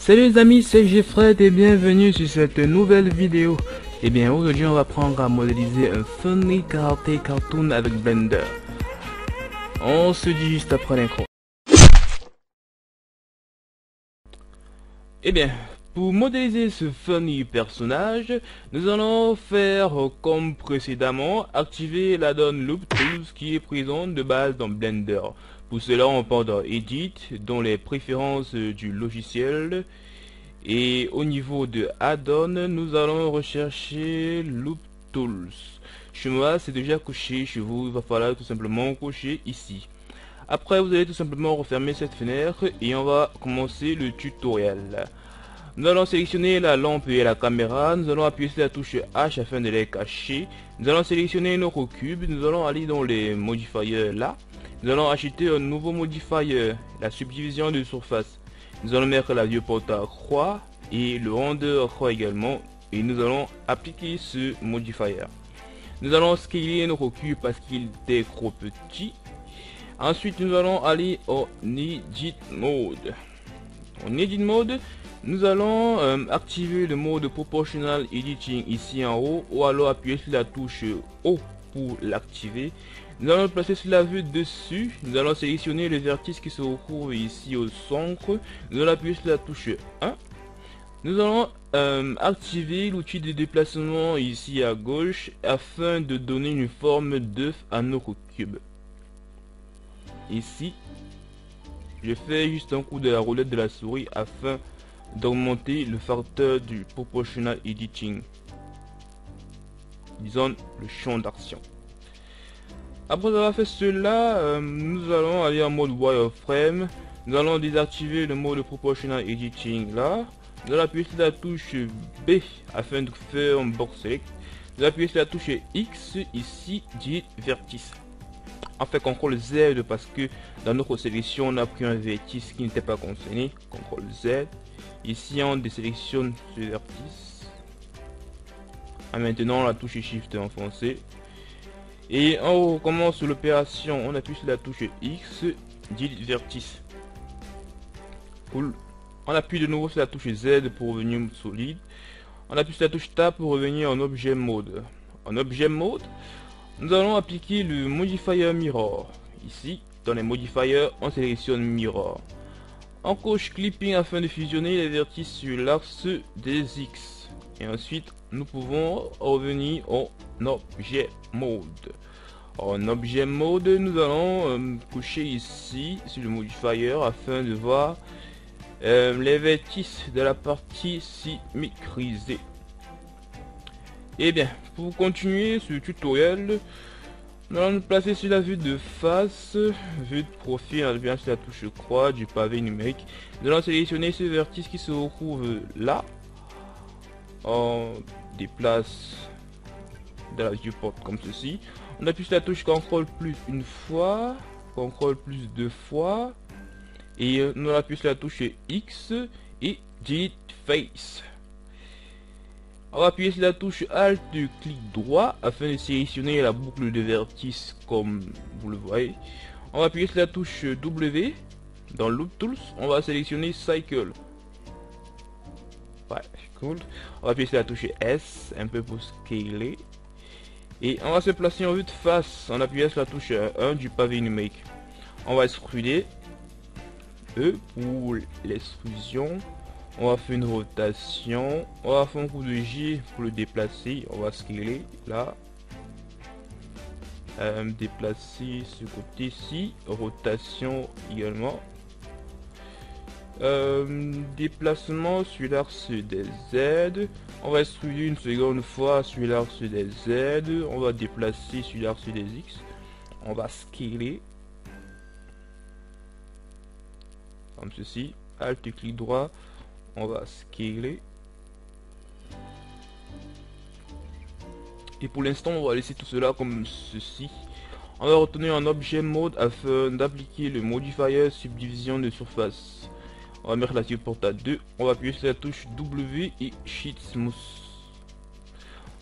Salut les amis, c'est Jeffred et bienvenue sur cette nouvelle vidéo. Et bien aujourd'hui on va apprendre à modéliser un funny karaté cartoon avec Blender. On se dit juste après l'intro. Et bien, pour modéliser ce funny personnage, nous allons faire comme précédemment, activer l'add-on Loop Tools qui est présent de base dans Blender. Pour cela, on part dans Edit, dans les préférences du logiciel. Et au niveau de add-on, nous allons rechercher Loop Tools. Chez moi, c'est déjà coché. Chez vous, il va falloir tout simplement cocher ici. Après, vous allez tout simplement refermer cette fenêtre et on va commencer le tutoriel. Nous allons sélectionner la lampe et la caméra. Nous allons appuyer sur la touche H afin de les cacher. Nous allons sélectionner notre cube. Nous allons aller dans les modifiers là. Nous allons acheter un nouveau modifier, la subdivision de surface. Nous allons mettre la viewport à croix et le render croix également. Et nous allons appliquer ce modifier. Nous allons scaler notre cube parce qu'il est trop petit. Ensuite, nous allons aller en Edit Mode. En Edit Mode, nous allons activer le mode Proportional Editing ici en haut ou alors appuyer sur la touche O pour l'activer. Nous allons le placer sur la vue dessus. Nous allons sélectionner le vertice qui se retrouve ici au centre. Nous allons appuyer sur la touche 1. Nous allons activer l'outil de déplacement ici à gauche afin de donner une forme d'œuf à notre cube. Ici, je fais juste un coup de la roulette de la souris afin d'augmenter le facteur du Proportional Editing. Disons le champ d'action. Après avoir fait cela, nous allons aller en mode wireframe. Nous allons désactiver le mode Proportional Editing là. Nous allons appuyer sur la touche B afin de faire un box select. Nous allons appuyer sur la touche X ici, dit vertice. On fait CTRL Z parce que dans notre sélection on a pris un vertice qui n'était pas concerné. CTRL Z. Ici on désélectionne ce vertice. Et maintenant la touche Shift enfoncée. Et on recommence l'opération, on appuie sur la touche X, dit vertice. Cool. On appuie de nouveau sur la touche Z pour revenir solide. On appuie sur la touche Tab pour revenir en objet mode. En objet mode, nous allons appliquer le modifier mirror. Ici, dans les modifiers, on sélectionne mirror. On coche clipping afin de fusionner les vertices sur l'axe des X. Et ensuite, nous pouvons revenir en objet mode. En objet mode, nous allons coucher ici sur le modifier afin de voir les vertices de la partie symétrisée. Et bien, pour continuer ce tutoriel, nous allons nous placer sur la vue de face, vue de profil, on bien sur la touche croix du pavé numérique. Nous allons sélectionner ce vertice qui se retrouve là. On déplace de la viewport comme ceci. On appuie sur la touche CTRL plus une fois, CTRL plus deux fois, et nous appuyons sur la touche X et Delete Face. On va appuyer sur la touche Alt clic droit afin de sélectionner la boucle de vertice comme vous le voyez. On va appuyer sur la touche W dans Loop Tools, on va sélectionner Cycle. Ouais, cool. On va appuyer sur la touche S un peu pour scaler. Et on va se placer en vue de face en appuyant sur la touche 1 du pavé numérique. On va extruder E pour l'extrusion. On va faire une rotation. On va faire un coup de J pour le déplacer. On va scaler là. Déplacer ce côté-ci. Rotation également. Déplacement sur l'axe des Z. On va extruder une seconde fois sur l'axe des Z. On va déplacer sur l'axe des X. On va scaler comme ceci. Alt clic droit. On va scaler. Et pour l'instant on va laisser tout cela comme ceci. On va retourner en objet mode afin d'appliquer le modifier subdivision de surface. On va mettre la viewport à 2. On va appuyer sur la touche W et Shift Smooth.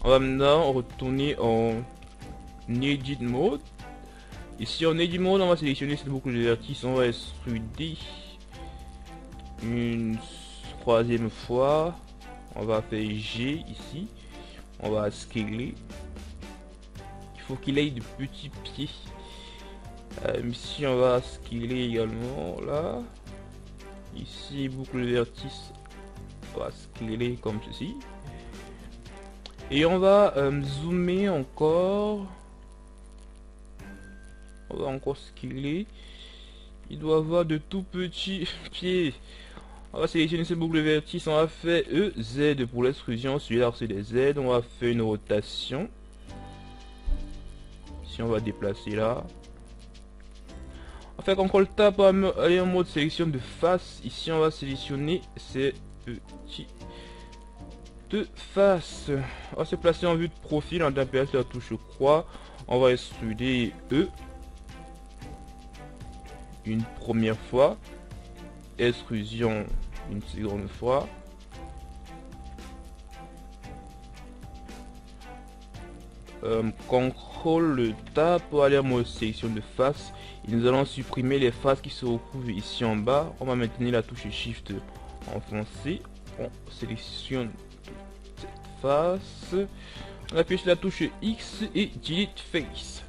On va maintenant retourner en Edit Mode. Ici en Edit Mode, on va sélectionner cette boucle de vertice. On va extruder une troisième fois, on va faire G ici. On va scaler. Il faut qu'il ait de petits pieds. Ici, on va scaler également là. Ici, boucle de vertice. On va scaler comme ceci. Et on va zoomer encore. On va encore scaler. Il doit avoir de tout petits pieds. On va sélectionner ces boucles de vertice. On va faire E, Z pour l'extrusion. Celui-là c'est des Z. On va faire une rotation. Ici on va déplacer là. On fait CTRL Tab pour aller en mode sélection de face. Ici on va sélectionner ces petits de face. On va se placer en vue de profil. On appelle la touche croix. On va extruder E une première fois, extrusion une seconde fois, CTRL Tab pour aller en mode sélection de face. Et nous allons supprimer les faces qui se retrouvent ici en bas. On va maintenir la touche Shift enfoncée. On sélectionne cette face, on appuie sur la touche X et Delete Face.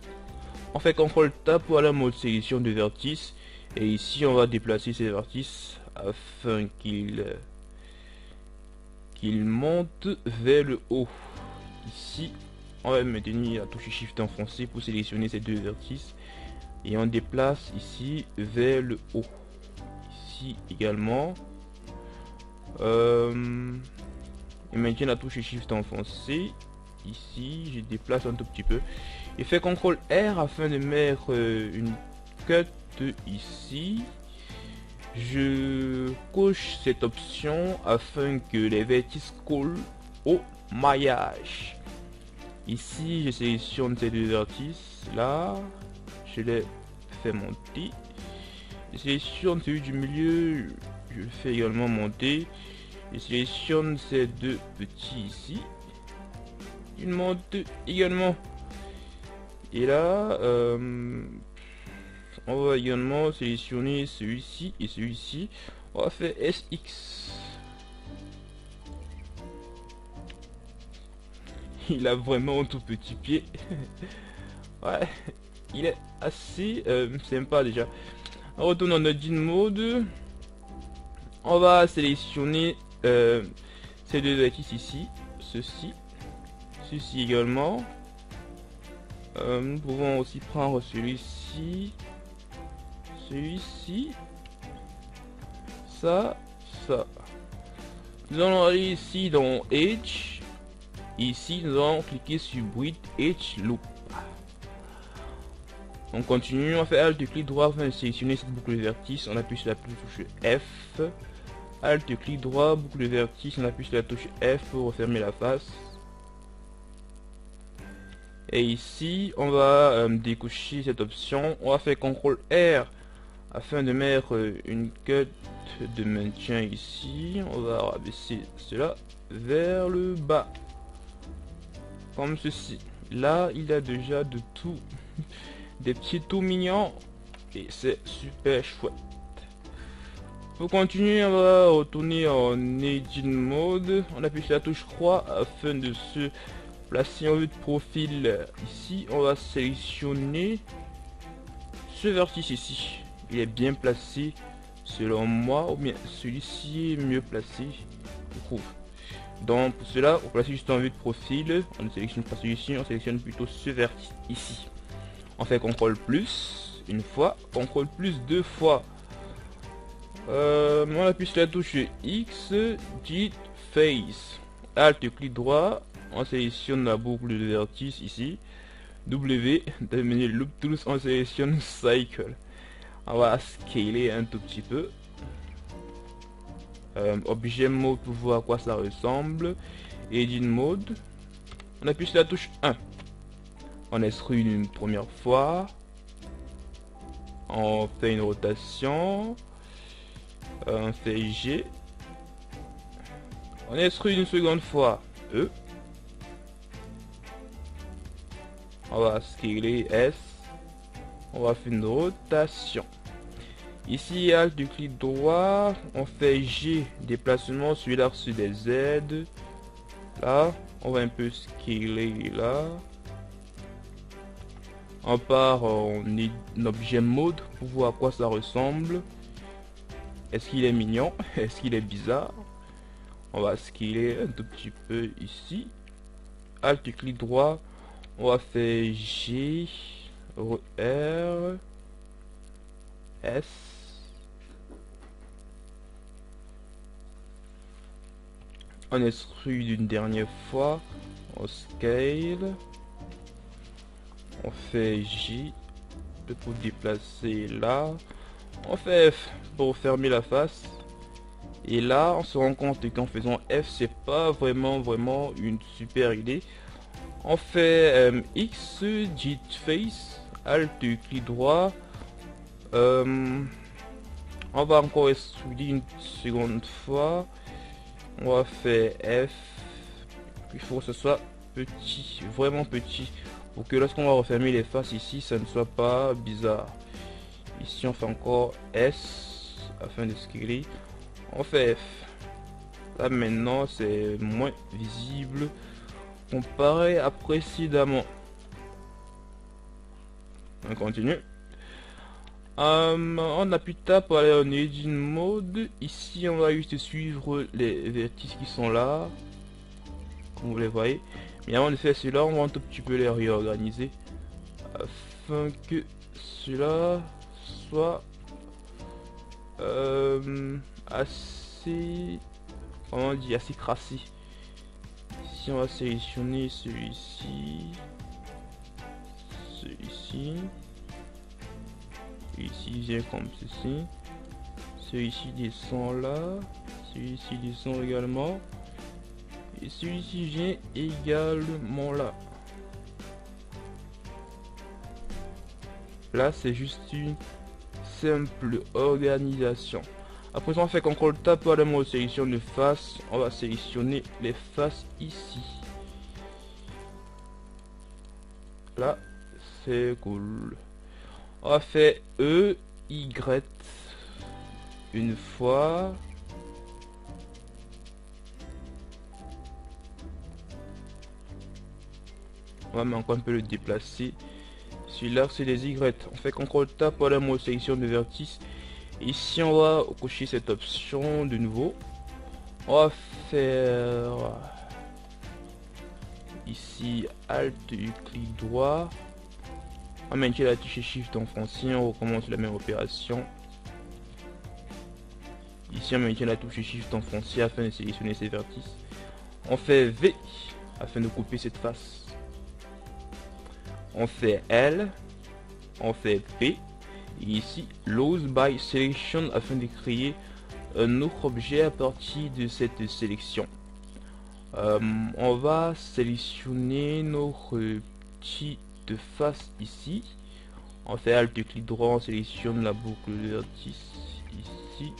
On fait CTRL Tab pour aller en mode sélection de vertice. Et ici on va déplacer ces vertices afin qu'ils montent vers le haut. Ici on va maintenir la touche Shift enfoncée pour sélectionner ces deux vertices. Et on déplace ici vers le haut. Ici également. Et maintient la touche Shift enfoncée. Ici je déplace un tout petit peu. Et fait CTRL R afin de mettre une cut ici. Je coche cette option afin que les vertices collent au maillage. Ici je sélectionne ces deux vertices là, je les fais monter. Je sélectionne celui du milieu, je le fais également monter. Je sélectionne ces deux petits ici, ils montent également. Et là on va également sélectionner celui-ci et celui-ci. On va faire SX. Il a vraiment un tout petit pied. Ouais, il est assez sympa déjà. On retourne en Edit Mode. On va sélectionner ces deux vertices ici. Ceci également. Nous pouvons aussi prendre celui-ci. Ça. Nous allons aller ici dans Edge. Ici nous allons cliquer sur Breathe Edge Loop. On continue, on fait Alt clic droit afin de sélectionner cette boucle de vertice. On appuie sur la touche F. Alt clic droit, boucle de vertice, on appuie sur la touche F pour refermer la face. Et ici on va décocher cette option. On va faire CTRL R afin de mettre une cut de maintien ici. On va rabaisser cela vers le bas comme ceci. Là il a déjà de tout des petits tout mignons et c'est super chouette. Pour continuer, on va retourner en Edit Mode. On appuie sur la touche croix afin de se placer en vue de profil. Ici on va sélectionner ce vertice ici. Il est bien placé selon moi, ou bien celui-ci est mieux placé, je trouve. Donc pour cela, on place juste en vue de profil. On ne sélectionne pas celui-ci, on sélectionne plutôt ce vertice ici. On fait CTRL plus une fois, CTRL plus deux fois. On appuie sur la touche X, Delete Face. Alt clic droit, on sélectionne la boucle de vertice ici. W, dans le menu Loop Tools, on sélectionne Cycle. On va scaler un tout petit peu. Objet Mode pour voir à quoi ça ressemble. Edit Mode. On appuie sur la touche 1. On extrude une première fois. On fait une rotation. On fait G. On extrude une seconde fois. E. On va scaler S. On va faire une rotation. Ici, Alt du clic droit, on fait G, déplacement sur l'axe des Z. Là, on va un peu scaler là. On part en objet mode pour voir à quoi ça ressemble. Est-ce qu'il est mignon? Est-ce qu'il est bizarre? On va scaler un tout petit peu ici. Alt du clic droit, on va faire G, R, S. On extrude une dernière fois, on scale, on fait J pour déplacer là, on fait F pour fermer la face, et là on se rend compte qu'en faisant F c'est pas vraiment une super idée. On fait X, Git face, Alt clic droit, on va encore extruder une seconde fois. On va faire F. Il faut que ce soit petit, vraiment petit, pour que lorsqu'on va refermer les faces ici, ça ne soit pas bizarre. Ici on fait encore S afin de scaler. On fait F. Là maintenant c'est moins visible comparé à précédemment. On continue. On appuie tab pour aller en edit mode. Ici on va juste suivre les vertices qui sont là, comme vous les voyez. Mais avant de faire cela, on va un tout petit peu les réorganiser afin que cela soit assez, comment on dit, assez crassé. Ici on va sélectionner celui-ci, celui-ci. Celui-ci vient comme ceci, celui-ci descend là, celui-ci descend également, et celui-ci vient également là. Là c'est juste une simple organisation. Après on fait CTRL Tab pour aller en sélection de face, on va sélectionner les faces ici. Là c'est cool. On va faire E, Y une fois. On va encore un peu le déplacer. Celui-là c'est des Y. On fait CTRL Tab pour la sélection de vertice. Ici on va cocher cette option de nouveau. On va faire ici Alt clic droit. On maintient la touche Shift enfoncée, on recommence la même opération. Ici on maintient la touche Shift enfoncée afin de sélectionner ces vertices. On fait V afin de couper cette face. On fait L, on fait P, et ici Load by Selection afin de créer un autre objet à partir de cette sélection. On va sélectionner notre petit de face ici. On fait Alt clic droit, on sélectionne la boucle de vertice ici.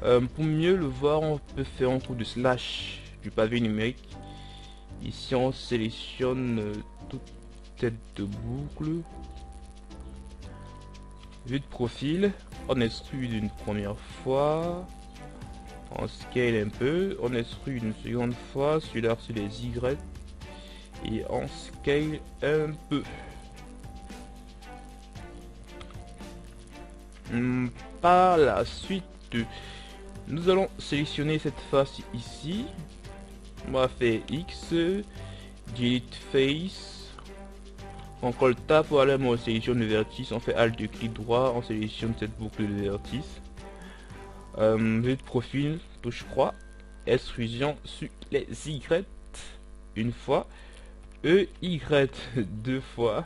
Pour mieux le voir, on peut faire un coup de slash du pavé numérique. Ici on sélectionne toute tête de boucle. Vue de profil, on extrude une première fois, on scale un peu, on extrude une seconde fois, celui-là c'est les Y. Et on scale un peu. Par la suite, nous allons sélectionner cette face ici. On va faire X, Delete Face. On colle Tab pour aller en sélection de vertice. On fait Alt clic droit, on sélectionne cette boucle de vertice. Vue de profil, touche croix, extrusion sur les Y une fois. E, Y deux fois,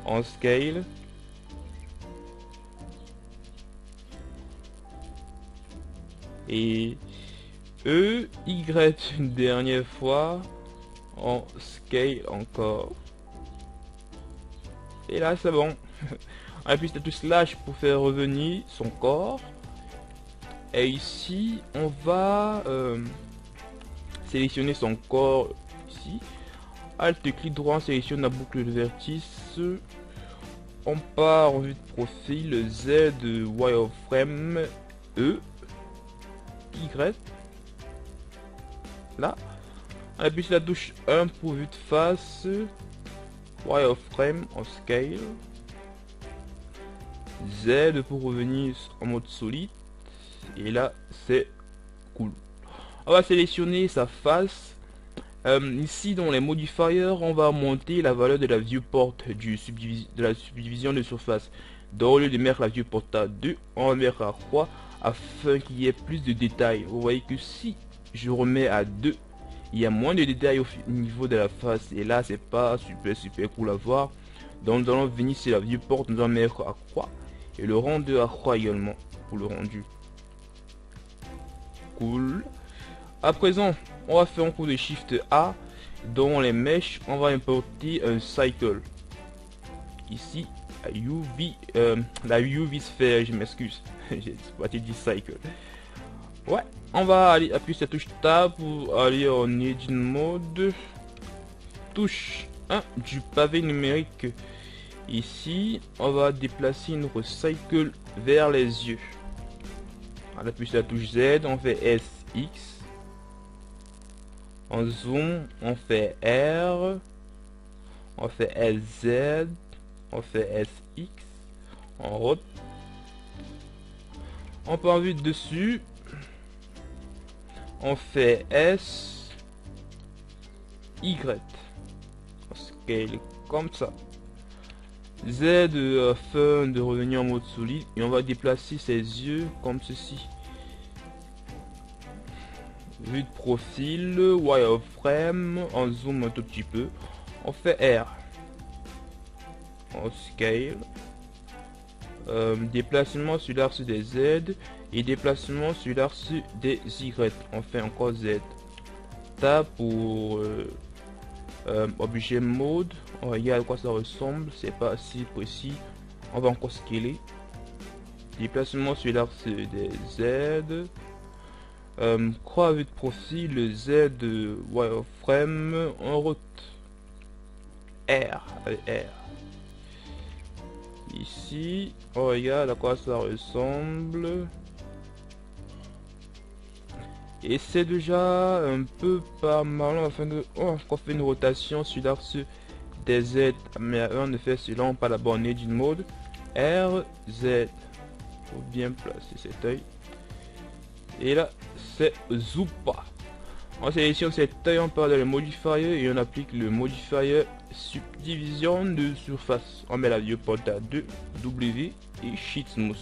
en scale. Et E, Y une dernière fois, en scale encore. Et là c'est bon. On appuie sur slash pour faire revenir son corps. Et ici on va sélectionner son corps ici. Alt clic droit, on sélectionne la boucle de vertice. on part en vue de profil, Z, wireframe, E, Y, là. On appuie sur la touche 1 pour vue de face, wireframe en scale, Z pour revenir en mode solide, et là c'est cool. On va sélectionner sa face. Ici dans les modifiers, on va monter la valeur de la viewport de la subdivision de surface. Donc au lieu de mettre la viewport à 2, on va mettre à 3 afin qu'il y ait plus de détails. Vous voyez que si je remets à 2, il y a moins de détails au niveau de la face, et là c'est pas super cool à voir. Donc nous allons venir sur la viewport, nous allons mettre à 3 et le rendu à 3 également pour le rendu. Cool. À présent, on va faire un coup de Shift A. Dans les mèches, on va importer un cycle. Ici, la UV sphère, je m'excuse. J'ai pas dit cycle. Ouais, on va aller appuyer sur la touche Tab pour aller en Edit Mode. Touche 1 du pavé numérique. Ici, on va déplacer notre cycle vers les yeux. On appuie sur la touche Z, on fait SX. En zoom, on fait R, on fait SZ, on fait SX, on rote. On peut en vue dessus, on fait S, Y, on scale comme ça. Z afin de revenir en mode solide, et on va déplacer ses yeux comme ceci. Vue de profil, wireframe, on zoom un tout petit peu, on fait R, on scale, déplacement sur l'axe des Z et déplacement sur l'axe des Y, on fait encore Z. Tab pour objet mode, on regarde à quoi ça ressemble, c'est pas assez précis, on va encore scaler, déplacement sur l'axe des Z. Croix vue de profil, Z wireframe, on route R. Ici, on regarde à quoi ça ressemble. Et c'est déjà un peu pas mal. On fait une rotation sur l'axe des Z. Mais on ne fait cela, on pas la bonne Edit Mode. R, Z. Faut bien placer cet œil. Et là, c'est Zoopa. On sélectionne cet œil, on part dans le modifier et on applique le modifier subdivision de surface. On met la viewport à 2, W et Sheet Smooth.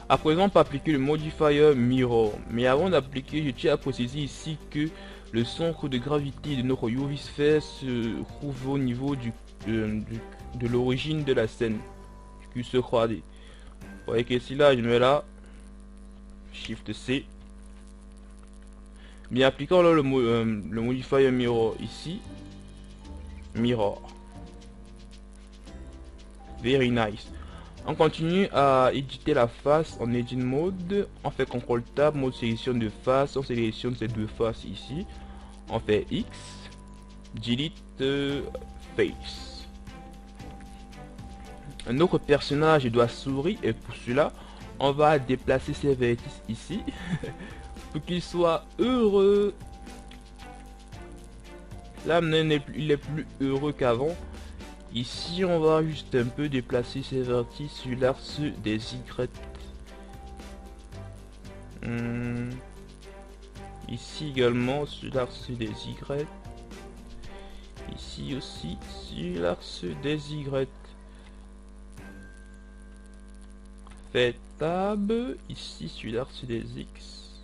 À présent, on peut appliquer le modifier Mirror. Mais avant d'appliquer, je tiens à préciser ici que le centre de gravité de notre UV Sphere se trouve au niveau de l'origine de la scène. Qui se croise. Vous voyez que si là, je mets là. Shift C. Bien appliquant là le modifier mirror ici. Mirror. Very nice. On continue à éditer la face en Edit Mode. On fait CTRL Tab, mode sélection de face. On sélectionne ces deux faces ici. On fait X. Delete face. Un autre personnage doit sourire et pour cela on va déplacer ses vertices ici pour qu'il soit heureux. Là maintenant il est plus heureux qu'avant. Ici on va juste un peu déplacer ses vertices sur l'axe des Y. Ici également sur l'axe des Y. Ici aussi sur l'axe des Y. Fait Tab, ici sur l'axe des X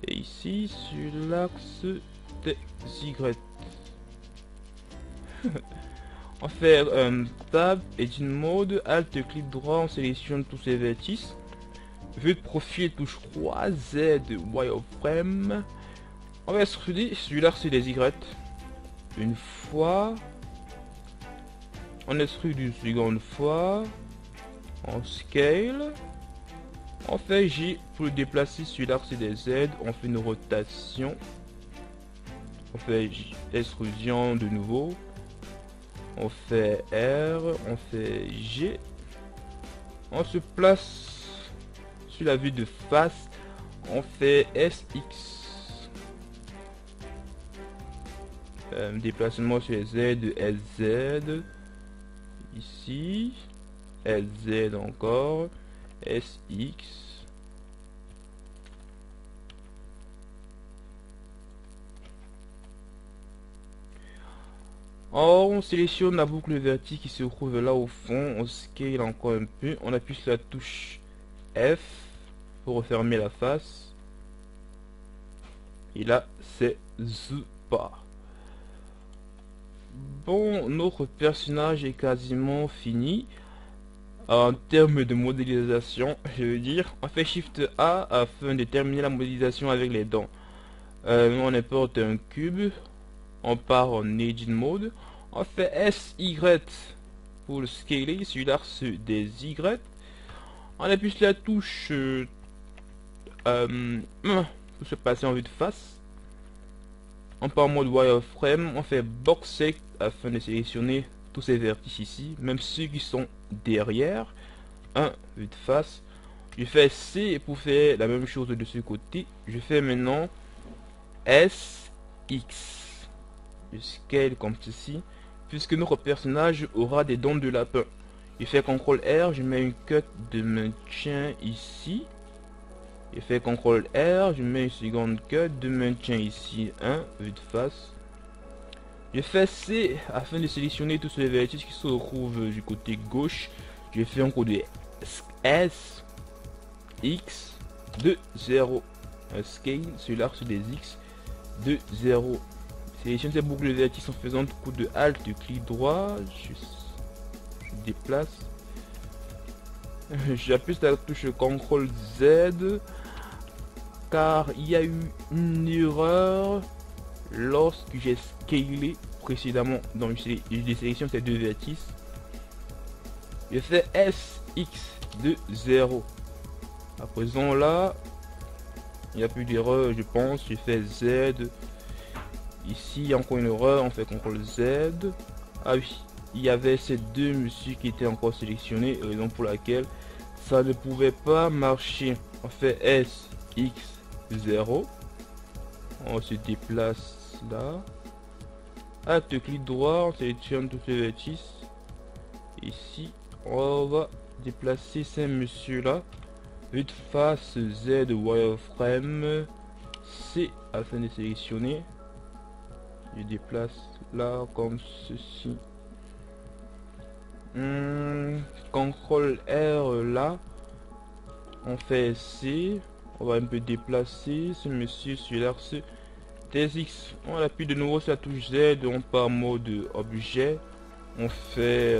et ici sur l'axe des Y. On fait Tab, Edit Mode, Alt, clic droit, on sélectionne tous ces vertices. Vue de profil, touche 3, Z, wireframe. On va extruder sur l'axe des Y. Une fois. On extrude une seconde fois. On scale, on fait J pour le déplacer sur l'axe des Z, on fait une rotation, on fait J, extrusion de nouveau, On fait R, on fait G. On se place sur la vue de face. On fait SX. Déplacement sur les Z, SZ. Ici. SZ encore. SX. Or, on sélectionne la boucle verticale qui se trouve là au fond, on scale encore un peu, on appuie sur la touche F pour refermer la face. Et là, c'est Zupa. Bon, notre personnage est quasiment fini. En termes de modélisation, je veux dire, on fait Shift A afin de terminer la modélisation avec les dents. On importe un cube, on part en Edit Mode, on fait SY pour le scaler sur l'axe des Y, on appuie sur la touche pour se passer en vue de face, on part en mode wireframe, on fait Box Select afin de sélectionner tous ces vertices ici, même ceux qui sont derrière, vue de face, je fais C pour faire la même chose de ce côté, je fais maintenant SX. Je scale comme ceci, puisque notre personnage aura des dents de lapin. Je fais CTRL R, je mets une cut de maintien ici. Je fais CTRL R, je mets une seconde cut de maintien ici, vue de face. Je fais C afin de sélectionner tous les vertices qui se retrouvent du côté gauche. Je fais encore des S, X, de 0. Un scale sur l'axe des X de 0. Sélectionne ces boucles de vertices en faisant un coup de Alt, clic droit. Je déplace. J'appuie sur la touche CTRL Z car il y a eu une erreur lorsque j'ai scalé précédemment. Donc je désélectionne ces deux vertices. Je fais SX de 0. À présent là, il n'y a plus d'erreur, je pense. Je fais Z. Ici, il y a encore une erreur. On fait CTRL Z. Ah oui, il y avait ces deux messieurs qui étaient encore sélectionnés, raison pour laquelle ça ne pouvait pas marcher. On fait SX0. On se déplace là. Alt clic droit, on sélectionne tous les vertices. Ici, on va déplacer ces messieurs là. Vue de face Z wireframe C afin de sélectionner. Je déplace là comme ceci. CTRL R là. On fait C. On va un peu déplacer ce monsieur sur l'axe des X. On appuie de nouveau sur la touche Z. On part en mode objet. On fait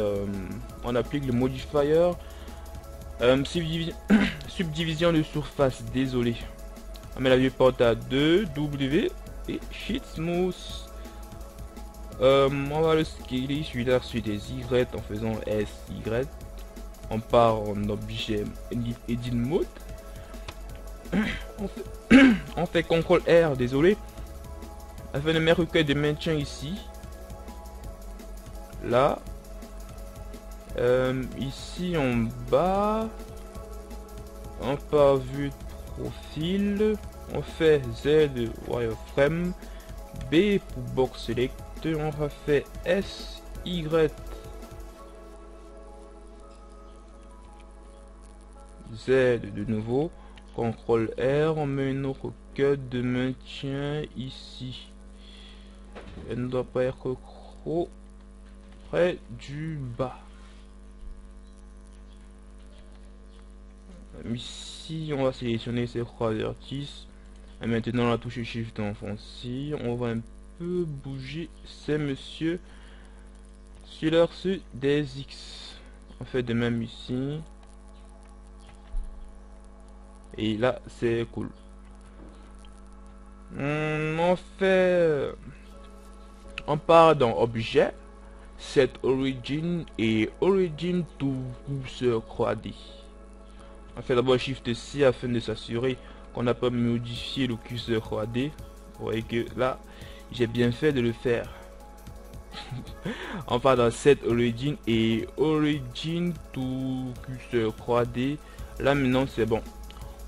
on applique le modifier subdivision de surface, désolé. On met la viewport à 2 W et Shift Smooth. On va le scaler sur l'axe des Y en faisant SY. On part en objet Edit Mode. On fait CTRL R, désolé, afin de mettre recueil de maintien ici. Là. Ici en bas. On part vue de profil. On fait Z wireframe. B pour box select. On va faire SY. Z de nouveau. CTRL R. On met une autre cut de maintien ici. Elle ne doit pas être trop près du bas. Ici, on va sélectionner ces trois vertices. Et maintenant, la touche Shift enfoncée. On va un peu bouger ces messieurs sur l'axe des X. On fait de même ici. Et là, c'est cool. On fait... On part dans Objet, Set Origin et Origin to Cursor 3D. On fait d'abord Shift C afin de s'assurer qu'on n'a pas modifié le curseur 3D. Vous voyez que là, j'ai bien fait de le faire. On part dans Set Origin et Origin to Cursor 3D. Là maintenant c'est bon.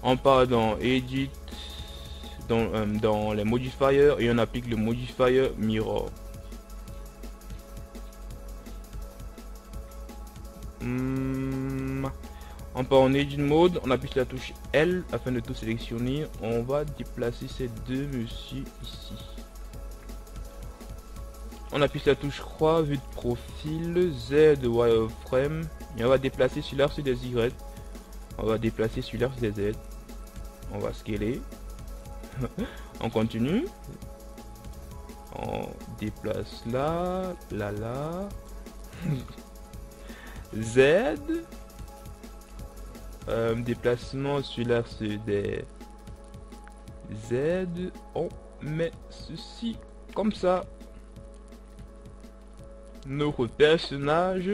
On part dans Edit, dans les modifiers et on applique le modifier Mirror. On part en Edit Mode, on appuie sur la touche L afin de tout sélectionner. On va déplacer ces deux messieurs ici. On appuie sur la touche croix, vue de profil, Z wireframe et on va déplacer celui-là sur des Y. On va déplacer celui-là sur des Z. On va scaler. On continue. On déplace là, là. Z. Déplacement sur l'axe des Z. On met ceci comme ça. Notre personnage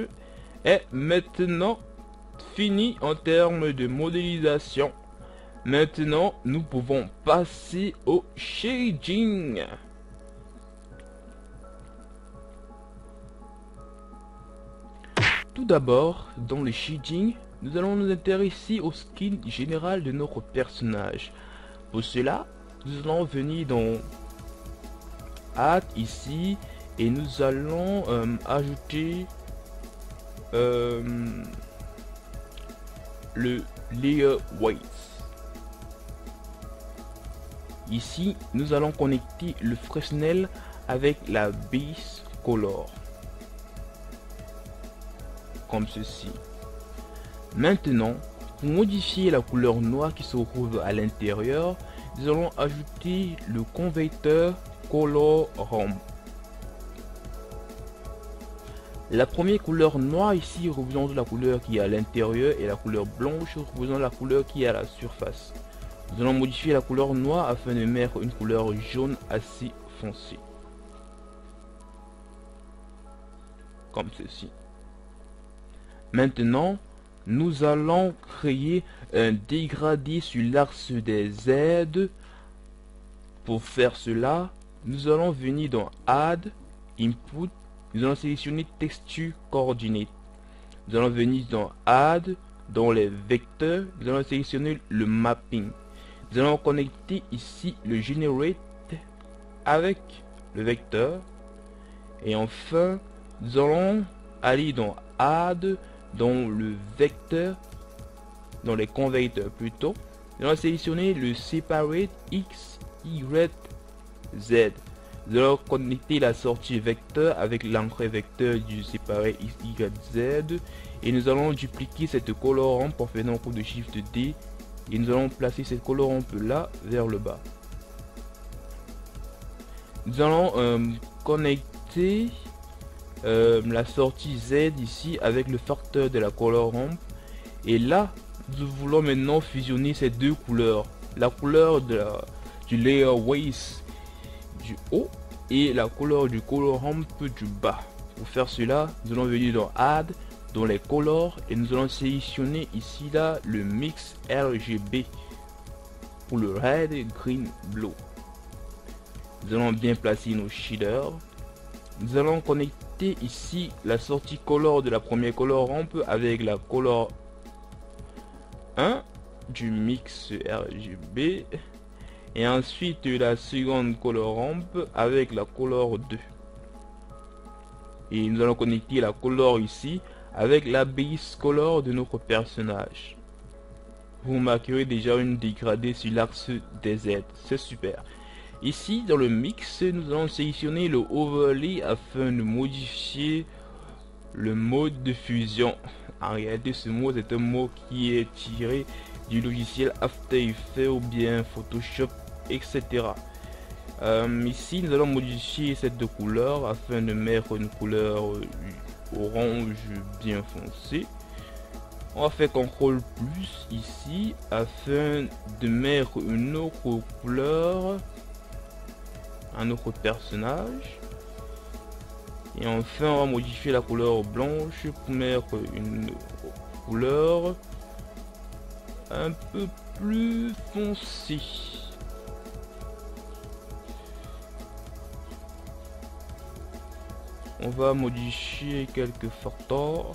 est maintenant fini en termes de modélisation. Maintenant, nous pouvons passer au shading. Tout d'abord, dans le shading, nous allons nous intéresser au skin général de notre personnage. Pour cela, nous allons venir dans Add ici et nous allons ajouter le layer weight. Ici, nous allons connecter le Fresnel avec la base color, comme ceci. Maintenant, pour modifier la couleur noire qui se trouve à l'intérieur, nous allons ajouter le converteur color ramp. La première couleur noire ici représente la couleur qui est à l'intérieur et la couleur blanche représente la couleur qui est à la surface. Nous allons modifier la couleur noire afin de mettre une couleur jaune assez foncée. Comme ceci. Maintenant, nous allons créer un dégradé sur l'axe des Z. Pour faire cela, nous allons venir dans Add, Input, nous allons sélectionner Texture Coordinate. Nous allons venir dans Add, dans les vecteurs, nous allons sélectionner le Mapping. Nous allons connecter ici le Generate avec le vecteur. Et enfin, nous allons aller dans Add, dans le vecteur, dans les converteurs plutôt. Nous allons sélectionner le Separate X, Y, Z. Nous allons connecter la sortie vecteur avec l'entrée vecteur du Separate X, Y, Z. Et nous allons dupliquer cette colorante en faisant un coup de Shift D. Et nous allons placer cette colorante là vers le bas. Nous allons connecter la sortie Z ici avec le facteur de la color ramp. Et là, nous voulons maintenant fusionner ces deux couleurs. La couleur du layer waste du haut et la couleur du color ramp du bas. Pour faire cela, nous allons venir dans Add, dans les colors et nous allons sélectionner ici là le mix RGB pour le red, green, blue. Nous allons bien placer nos shaders. Nous allons connecter ici la sortie color de la première color ramp avec la color 1 du mix RGB et ensuite la seconde color ramp avec la color 2. Et nous allons connecter la color ici avec la base color de notre personnage. Vous marquerez déjà une dégradée sur l'axe des Z, c'est super. Ici dans le mix, nous allons sélectionner le overlay afin de modifier le mode de fusion. En réalité, ce mot est un mot qui est tiré du logiciel After Effects ou bien Photoshop, etc. Ici, nous allons modifier cette couleur afin de mettre une couleur orange bien foncé. On va faire CTRL plus ici afin de mettre une autre couleur à notre personnage. Et enfin, on va modifier la couleur blanche pour mettre une couleur un peu plus foncée. on va modifier quelques facteurs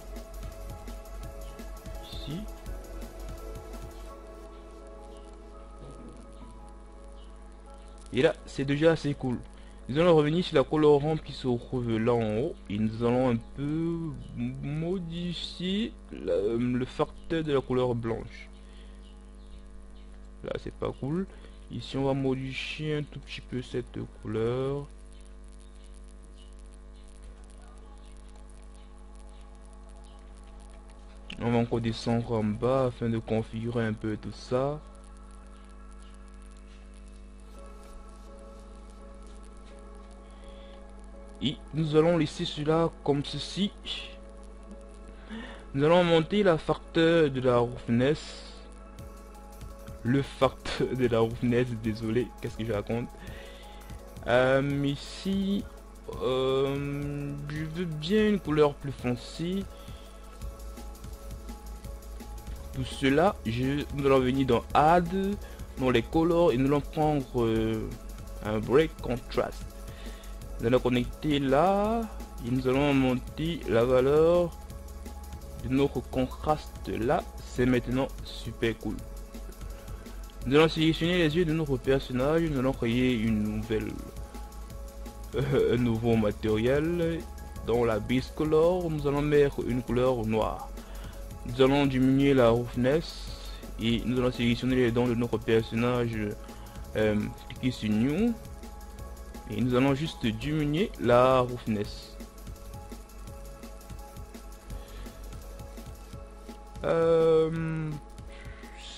ici. Et là, c'est déjà assez cool. Nous allons revenir sur la couleur rampe qui se trouve là en haut. Et nous allons un peu modifier le facteur de la couleur blanche. Là, c'est pas cool. Ici, on va modifier un tout petit peu cette couleur. On va encore descendre en bas afin de configurer un peu tout ça. Et nous allons laisser cela comme ceci. Nous allons monter la facteur de la roughness. Le facteur de la roughness, désolé, qu'est-ce que je raconte. Ici, je veux bien une couleur plus foncée. Tout cela, nous allons venir dans Add, dans les colors, et nous allons prendre un Break Contrast. Nous allons connecter là, et nous allons monter la valeur de notre contraste là. C'est maintenant super cool. Nous allons sélectionner les yeux de notre personnage, nous allons créer une nouvelle, un nouveau matériel. Dans la base color, nous allons mettre une couleur noire. Nous allons diminuer la roughness et nous allons sélectionner les dents de notre personnage, cliquer sur New et nous allons juste diminuer la roughness.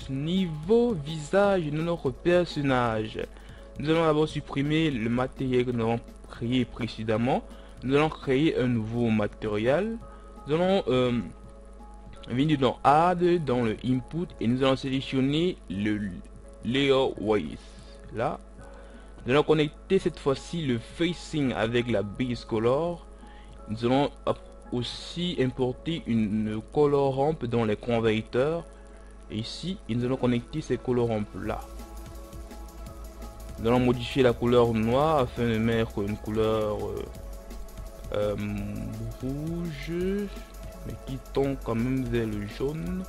Niveau visage de notre personnage, nous allons d'abord supprimer le matériel que nous avons créé précédemment. Nous allons créer un nouveau matériel. Nous allons venir dans Add, dans le Input, et nous allons sélectionner le Layer Ways. Là, nous allons connecter cette fois-ci le Facing avec la Base Color. Nous allons aussi importer une Color Ramp dans les converteurs. Et ici, nous allons connecter ces color rampes là. Nous allons modifier la couleur noire afin de mettre une couleur rouge, mais qui tend quand même vers le jaune,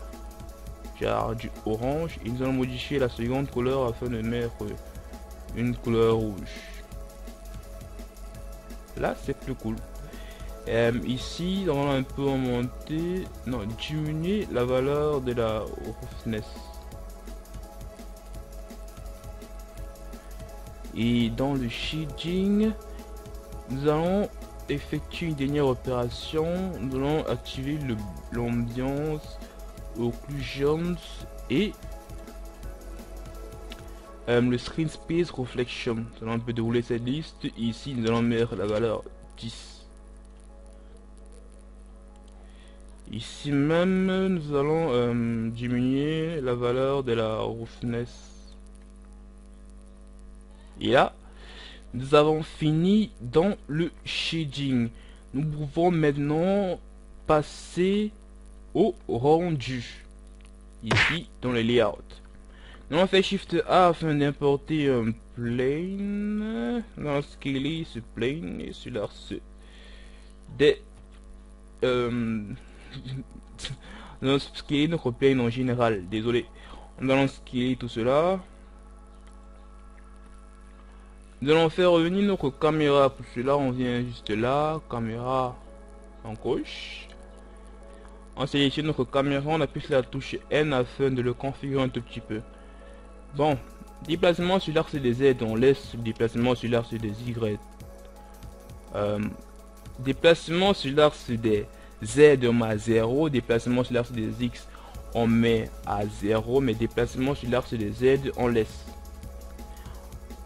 genre du orange. Et nous allons modifier la seconde couleur afin de mettre une couleur rouge. Là, c'est plus cool. Ici, on va un peu augmenter, non, diminuer la valeur de la roughness. Et dans le shading, nous allons effectuer une dernière opération. Nous allons activer l'ambiance occlusions et le screen space reflection. Nous allons un peu dérouler cette liste. Ici, nous allons mettre la valeur 10. Ici même, nous allons diminuer la valeur de la roughness. Et là, nous avons fini dans le shading. Nous pouvons maintenant passer au rendu. Ici, dans le layout. Nous allons faire Shift A afin d'importer un plane. Nous allons scaler ce plane et celui-là des... nous allons scaler notre plane en général, désolé. Nous allons scaler tout cela. Nous allons faire revenir notre caméra. Pour cela, on vient juste là, caméra en gauche. On sélectionne notre caméra, on appuie sur la touche N afin de le configurer un tout petit peu. Bon, déplacement sur l'axe des Z, on laisse le déplacement sur l'axe des Y. Déplacement sur l'axe des Z on met à 0, déplacement sur l'axe des X on met à 0, mais déplacement sur l'axe des Z on laisse.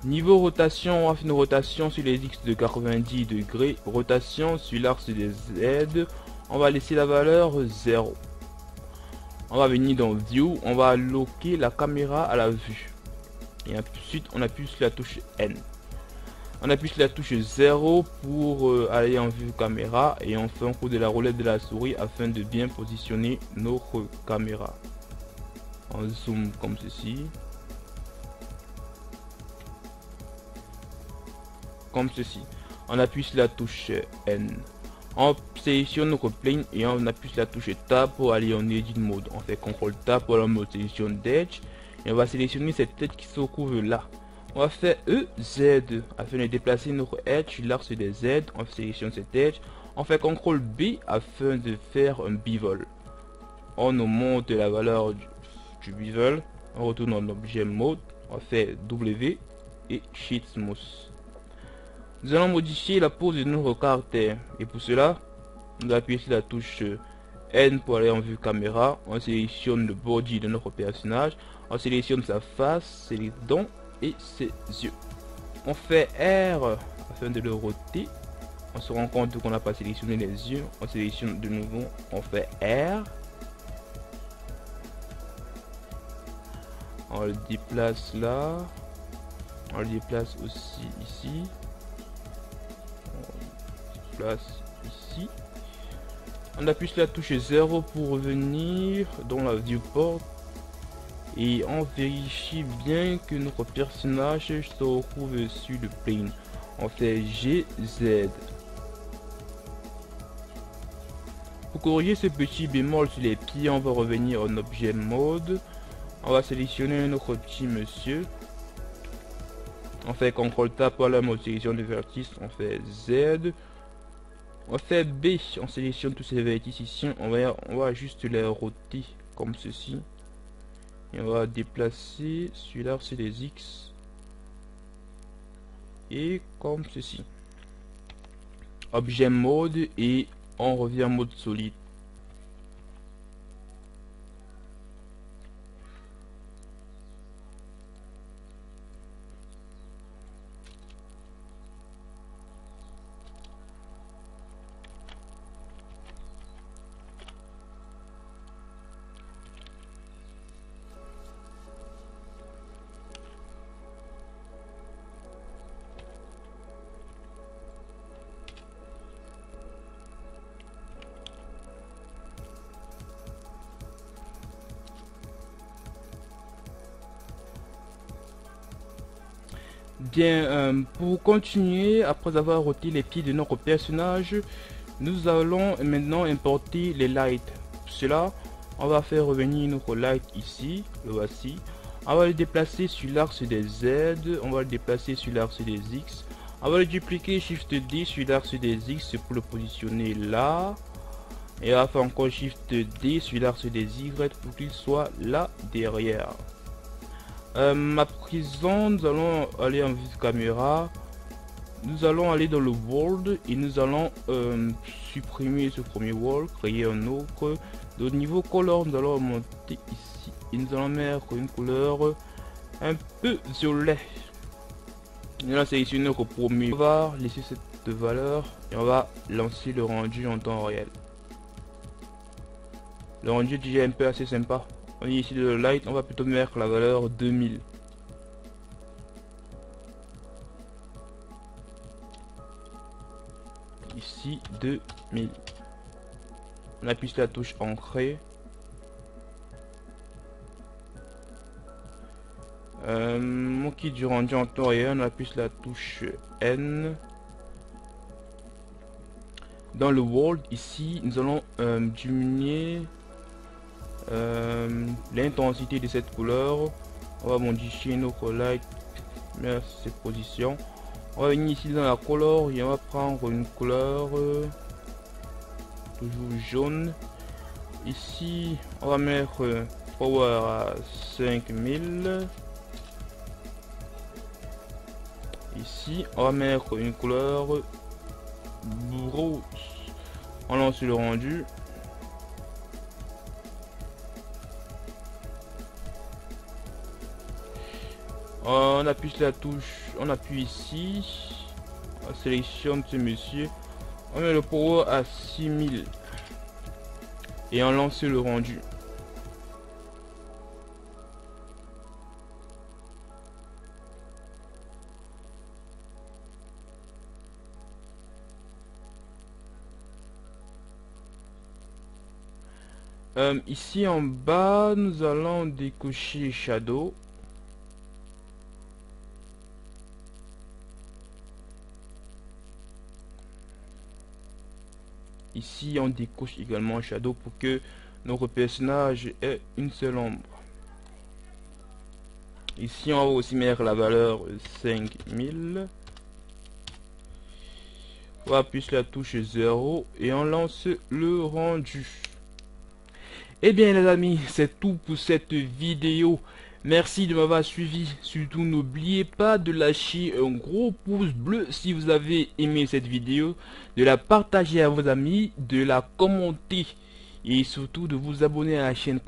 Niveau rotation, on va faire une rotation sur les X de 90 degrés, rotation sur l'axe des Z, on va laisser la valeur 0. On va venir dans View, on va loquer la caméra à la vue. Et ensuite on appuie sur la touche N. On appuie sur la touche 0 pour aller en vue caméra et on fait un coup de la roulette de la souris afin de bien positionner notre caméra. On zoome comme ceci. Comme ceci. On appuie sur la touche N. On sélectionne notre plane et on appuie sur la touche Tab pour aller en Edit Mode. On fait CTRL Tab pour aller en mode sélection d'Edge et on va sélectionner cette tête qui se trouve là. On va faire EZ afin de déplacer notre Edge sur l'axe des Z. On sélectionne cette Edge. On fait CTRL B afin de faire un bevel. On augmente la valeur du bevel. On retourne en objet mode. On fait W et Shift Smooth. Nous allons modifier la pose de notre caractère et pour cela nous appuyons sur la touche N pour aller en vue caméra. On sélectionne le body de notre personnage, on sélectionne sa face, ses dents et ses yeux. On fait R afin de le roter. On se rend compte qu'on n'a pas sélectionné les yeux. On sélectionne de nouveau, on fait R. On le déplace là. On le déplace aussi ici. Place ici. On appuie sur la touche 0 pour revenir dans la viewport et on vérifie bien que notre personnage se retrouve sur le plane. On fait GZ. Pour corriger ce petit bémol sur les pieds, on va revenir en objet mode. On va sélectionner notre petit monsieur. On fait CTRL Tab pour la mode sélection de vertice. On fait Z. On fait B, on sélectionne tous ces vertices ici, on va juste les roter comme ceci. Et on va déplacer sur l'axe des X. Et comme ceci. Objet mode et on revient en mode solide. Bien, pour continuer, après avoir roté les pieds de notre personnage, nous allons maintenant importer les lights. Pour cela, on va faire revenir notre light ici, le voici. On va le déplacer sur l'axe des Z, on va le déplacer sur l'axe des X. On va le dupliquer Shift D sur l'axe des X pour le positionner là. Et on va faire encore Shift D sur l'axe des Y pour qu'il soit là derrière. À présent, nous allons aller en vue de caméra. Nous allons aller dans le world et nous allons supprimer ce premier world, créer un autre. Au niveau color, nous allons monter ici et nous allons mettre une couleur un peu violet. Nous allons sélectionner notre premier. On va laisser cette valeur et on va lancer le rendu en temps réel. Le rendu est déjà un peu assez sympa. On est ici de le light, on va plutôt mettre la valeur 2000. Ici 2000. On appuie sur la touche ancrée. Mon kit du rendu en temps réel, on appuie sur la touche N. Dans le world ici, nous allons diminuer l'intensité de cette couleur. On va modifier notre light, mettre cette position. On va venir ici dans la couleur et on va prendre une couleur toujours jaune. Ici on va mettre power à 5000. Ici on va mettre une couleur rose. On lance le rendu. On appuie sur la touche, on appuie ici, on sélectionne ce monsieur, on met le power à 6000 et on lance le rendu. Ici en bas, nous allons décocher Shadow. Ici on décoche également shadow pour que notre personnage ait une seule ombre. Ici on va aussi mettre la valeur 5000. On appuie sur la touche 0 et on lance le rendu. Et bien les amis, c'est tout pour cette vidéo. Merci de m'avoir suivi. Surtout n'oubliez pas de lâcher un gros pouce bleu si vous avez aimé cette vidéo, de la partager à vos amis, de la commenter et surtout de vous abonner à la chaîne.